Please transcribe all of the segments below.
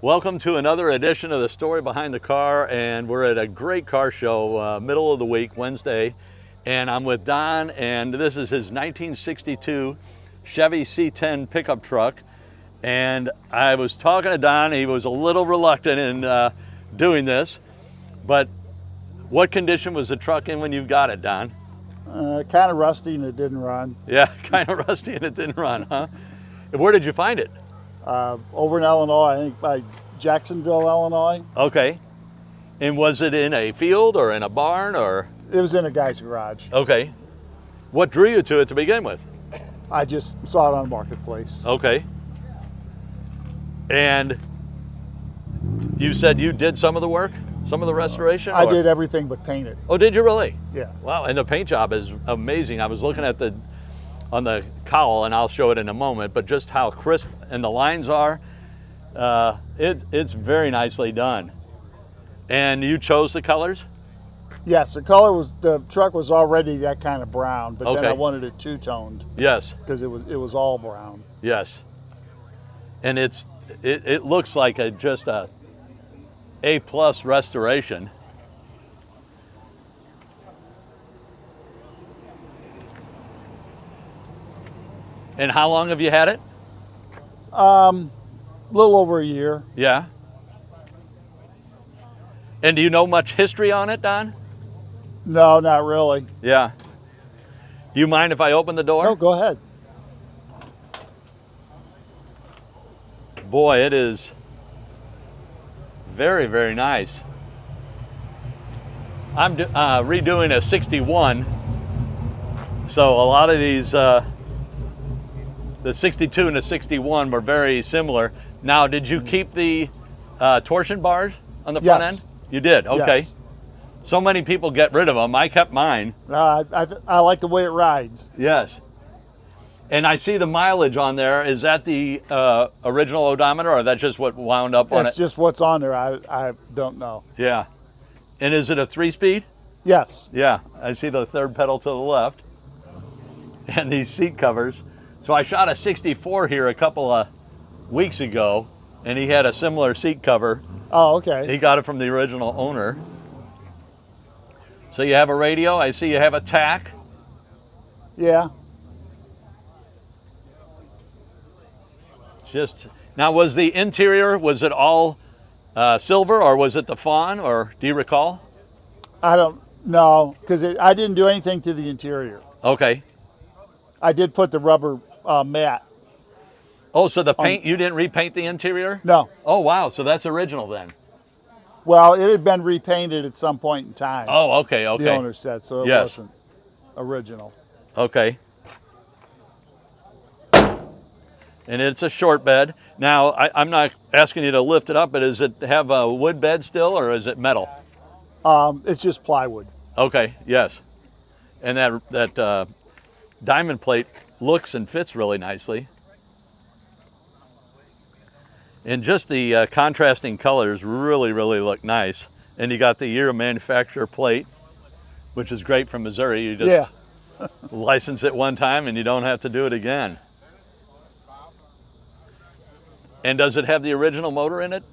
Welcome to another edition of The Story Behind the Car, and we're at a great car show, middle of the week, Wednesday, and I'm with Don, and this is his 1962 Chevy C10 pickup truck. And I was talking to Don, he was a little reluctant in doing this, but what condition was the truck in when you got it, Don? Kind of rusty and it didn't run. Yeah, kind of rusty and it didn't run, huh? Where did you find it? Over in Illinois, I think by Jacksonville, Illinois. Okay. And was it in a field or in a barn or? It was in a guy's garage. Okay. What drew you to it to begin with? I just saw it on Marketplace. Okay. And you said you did some of the work? Some of the restoration? I did everything but paint it. Oh, did you really? Yeah. Wow, and the paint job is amazing. I was looking at on the cowl, and I'll show it in a moment, but just how crisp and the lines are, it's very nicely done. And you chose the colors? Yes, the truck was already that kind of brown, but then I wanted it two-toned. Yes. Because it was all brown. Yes. And it looks like just a A+ restoration. And how long have you had it? A little over a year. Yeah. And do you know much history on it, Don? No, not really. Yeah. Do you mind if I open the door? No, go ahead. Boy, it is very, very nice. I'm redoing a 61, so a lot of these, the 62 and the 61 were very similar. Now, did you keep the torsion bars on the front end? You did, okay. Yes. So many people get rid of them. I kept mine. I like the way it rides. Yes. And I see the mileage on there. Is that the original odometer, or that's just what wound up on it? That's just what's on there. I don't know. Yeah. And is it a 3-speed? Yes. Yeah. I see the third pedal to the left. And these seat covers. So I shot a 64 here a couple of weeks ago, and he had a similar seat cover. Oh, okay. He got it from the original owner. So you have a radio. I see you have a tack. Yeah. Now, was the interior, was it all silver, or was it the fawn, or do you recall? I don't know, because I didn't do anything to the interior. Okay. I did put the rubber mat. Oh, so the paint, you didn't repaint the interior? No. Oh, wow, so that's original then. Well, it had been repainted at some point in time. Oh, okay, okay. The owner said, so it wasn't original. Okay. And it's a short bed. Now, I'm not asking you to lift it up, but does it have a wood bed still, or is it metal? It's just plywood. Okay, yes. And that diamond plate looks and fits really nicely. And just the contrasting colors really, really look nice. And you got the year of manufacturer plate, which is great from Missouri. You just license it one time and you don't have to do it again. And does it have the original motor in it?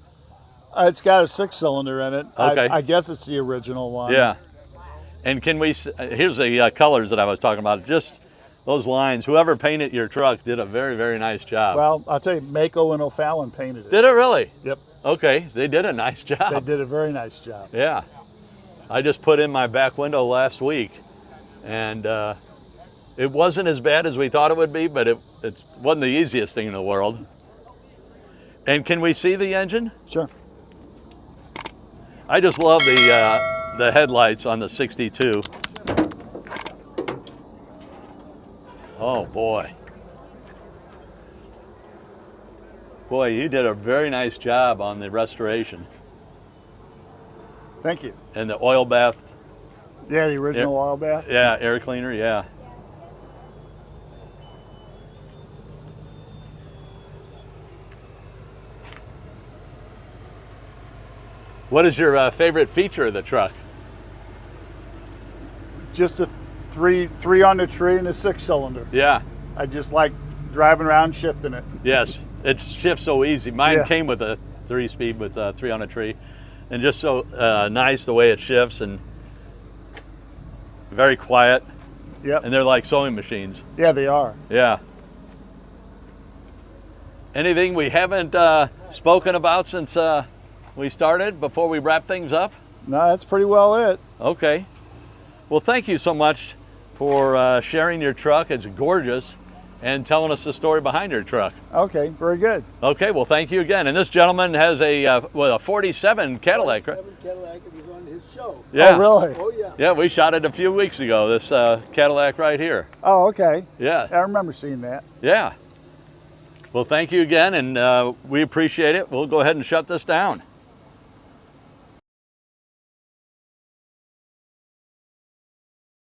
It's got a 6-cylinder in it. Okay. I guess it's the original one. Yeah. And can we, here's the colors that I was talking about. Just those lines. Whoever painted your truck did a very, very nice job. Well, I'll tell you, MAACO and O'Fallon painted it. Did it really? Yep. Okay, they did a nice job. They did a very nice job. Yeah. I just put in my back window last week, and it wasn't as bad as we thought it would be, but it wasn't the easiest thing in the world. And can we see the engine? Sure. I just love the headlights on the 62. Oh boy. Boy, you did a very nice job on the restoration. Thank you. And the oil bath. Yeah, the original oil bath. Yeah, air cleaner, yeah. What is your favorite feature of the truck? Just a three on the tree and a 6-cylinder. Yeah. I just like driving around shifting it. Yes. It shifts so easy. Mine came with a 3-speed with 3 on a tree, and just so nice the way it shifts, and very quiet. Yep. And they're like sewing machines. Yeah, they are. Yeah. Anything we haven't spoken about since we started before we wrap things up? No, that's pretty well it. Okay. Well, thank you so much for sharing your truck. It's gorgeous, and telling us the story behind your truck. Okay, very good. Okay, well, thank you again. And this gentleman has a 47 Cadillac, right? 47 Cadillac, it was on his show. Yeah. Oh, really? Oh, yeah. Yeah, we shot it a few weeks ago, this Cadillac right here. Oh, okay. Yeah. I remember seeing that. Yeah. Well, thank you again, and we appreciate it. We'll go ahead and shut this down.